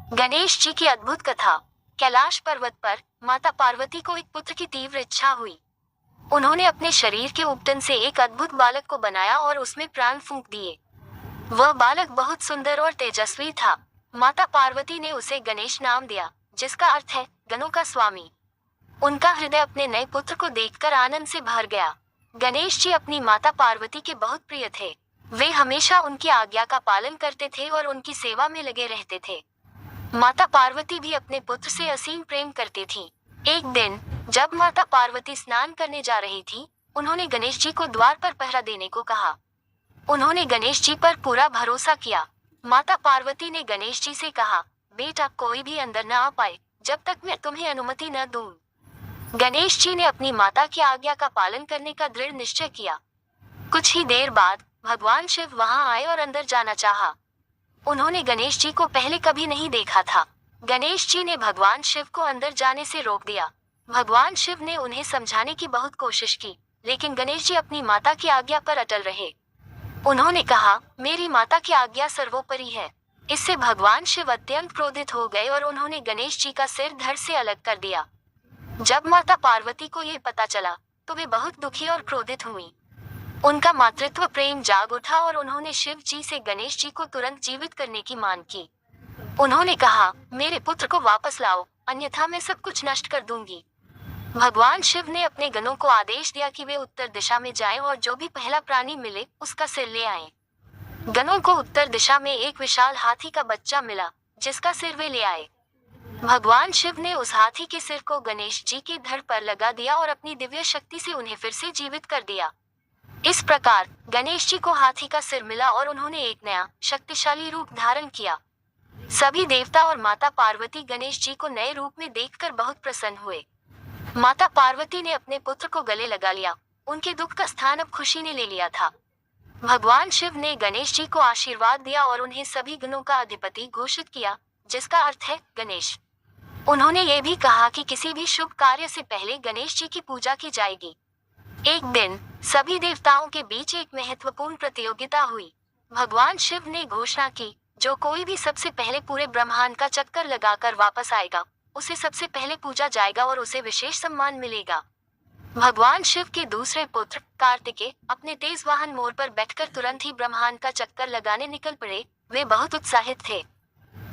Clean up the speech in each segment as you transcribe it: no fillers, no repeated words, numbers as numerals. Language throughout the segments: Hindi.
गणेश जी की अद्भुत कथा। कैलाश पर्वत पर माता पार्वती को एक पुत्र की तीव्र इच्छा हुई। उन्होंने अपने शरीर के उपटन से एक अद्भुत बालक को बनाया और उसमें प्राण फूंक दिए। वह बालक बहुत सुंदर और तेजस्वी था। माता पार्वती ने उसे गणेश नाम दिया, जिसका अर्थ है गणों का स्वामी। उनका हृदय अपने नए पुत्र को देखकर आनंद से भर गया। गणेश जी अपनी माता पार्वती के बहुत प्रिय थे। वे हमेशा उनकी आज्ञा का पालन करते थे और उनकी सेवा में लगे रहते थे। माता पार्वती भी अपने पुत्र से असीम प्रेम करती थी। एक दिन जब माता पार्वती स्नान करने जा रही थी, उन्होंने गणेश जी को द्वार पर पहरा देने को कहा। उन्होंने गणेश जी पर पूरा भरोसा किया। माता पार्वती ने गणेश जी से कहा, बेटा, कोई भी अंदर न आ पाए जब तक मैं तुम्हें अनुमति न दूं। गणेश जी ने अपनी माता की आज्ञा का पालन करने का दृढ़ निश्चय किया। कुछ ही देर बाद भगवान शिव वहां आए और अंदर जाना चाहा। उन्होंने गणेश जी को पहले कभी नहीं देखा था। गणेश जी ने भगवान शिव को अंदर जाने से रोक दिया। भगवान शिव ने उन्हें समझाने की बहुत कोशिश की, लेकिन गणेश जी अपनी माता की आज्ञा पर अटल रहे। उन्होंने कहा, मेरी माता की आज्ञा सर्वोपरि है। इससे भगवान शिव अत्यंत क्रोधित हो गए और उन्होंने गणेश जी का सिर धड़ से अलग कर दिया। जब माता पार्वती को यह पता चला तो वे बहुत दुखी और क्रोधित हुई। उनका मातृत्व प्रेम जाग उठा और उन्होंने शिव जी से गणेश जी को तुरंत जीवित करने की मांग की। उन्होंने कहा, मेरे पुत्र को वापस लाओ, अन्यथा मैं सब कुछ नष्ट कर दूंगी। भगवान शिव ने अपने गणों को आदेश दिया कि वे उत्तर दिशा में जाएं और जो भी पहला प्राणी मिले उसका सिर ले आएं। गणों को उत्तर दिशा में एक विशाल हाथी का बच्चा मिला, जिसका सिर वे ले आए। भगवान शिव ने उस हाथी के सिर को गणेश जी के धड़ पर लगा दिया और अपनी दिव्य शक्ति से उन्हें फिर से जीवित कर दिया। इस प्रकार गणेश जी को हाथी का सिर मिला और उन्होंने एक नया शक्तिशाली रूप धारण किया। सभी देवता और माता पार्वती गणेश जी को नए रूप में देखकर बहुत प्रसन्न हुए। माता पार्वती ने अपने पुत्र को गले लगा लिया। उनके दुख का स्थान अब खुशी ने ले लिया था। भगवान शिव ने गणेश जी को आशीर्वाद दिया और उन्हें सभी गणों का अधिपति घोषित किया, जिसका अर्थ है गणेश। उन्होंने ये भी कहा कि किसी भी शुभ कार्य से पहले गणेश जी की पूजा की जाएगी। एक दिन सभी देवताओं के बीच एक महत्वपूर्ण प्रतियोगिता हुई। भगवान शिव ने घोषणा की, जो कोई भी सबसे पहले पूरे ब्रह्मांड का चक्कर लगाकर वापस आएगा, उसे सबसे पहले पूजा जाएगा और उसे विशेष सम्मान मिलेगा। भगवान शिव के दूसरे पुत्र कार्तिकेय अपने तेज वाहन मोर पर बैठकर तुरंत ही ब्रह्मांड का चक्कर लगाने निकल पड़े। वे बहुत उत्साहित थे।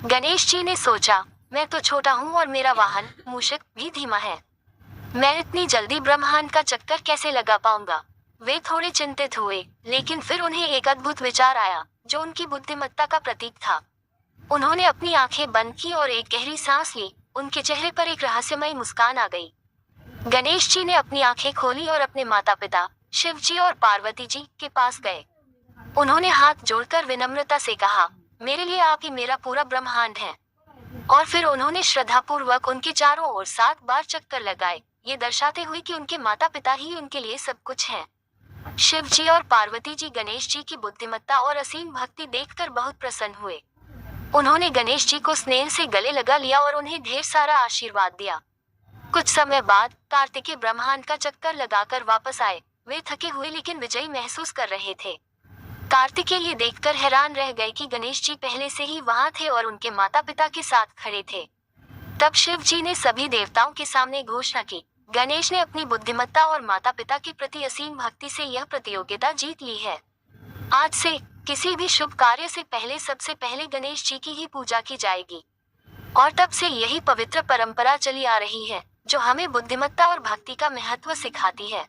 गणेश जी ने सोचा, मैं तो छोटा हूँ और मेरा वाहन मूषक भी धीमा है। मैं इतनी जल्दी ब्रह्मांड का चक्कर कैसे लगा पाऊंगा। वे थोड़े चिंतित हुए, लेकिन फिर उन्हें एक अद्भुत विचार आया, जो उनकी बुद्धिमत्ता का प्रतीक था। उन्होंने अपनी आंखें बंद की और एक गहरी सांस ली। उनके चेहरे पर एक रहस्यमयी मुस्कान आ गई। गणेश जी ने अपनी आंखें खोली और अपने माता पिता शिव जी और पार्वती जी के पास गए। उन्होंने हाथ जोड़कर विनम्रता से कहा, मेरे लिए आप ही मेरा पूरा ब्रह्मांड है। और फिर उन्होंने श्रद्धापूर्वक उनके चारों ओर 7 बार चक्कर लगाए, ये दर्शाते हुए कि उनके माता पिता ही उनके लिए सब कुछ हैं। शिव जी और पार्वती जी गणेश जी की बुद्धिमत्ता और असीम भक्ति देखकर बहुत प्रसन्न हुए। उन्होंने गणेश जी को स्नेह से गले लगा लिया और उन्हें ढेर सारा आशीर्वाद दिया। कुछ समय बाद कार्तिकेय ब्रह्मांड का चक्कर लगाकर वापस आए। वे थके हुए लेकिन विजयी महसूस कर रहे थे। कार्तिकेय ये देखकर हैरान रह गए कि गणेश जी पहले से ही वहां थे और उनके माता पिता के साथ खड़े थे। तब शिव जी ने सभी देवताओं के सामने घोषणा की, गणेश ने अपनी बुद्धिमत्ता और माता पिता के प्रति असीम भक्ति से यह प्रतियोगिता जीत ली है। आज से किसी भी शुभ कार्य से पहले सबसे पहले गणेश जी की ही पूजा की जाएगी। और तब से यही पवित्र परंपरा चली आ रही है, जो हमें बुद्धिमत्ता और भक्ति का महत्व सिखाती है।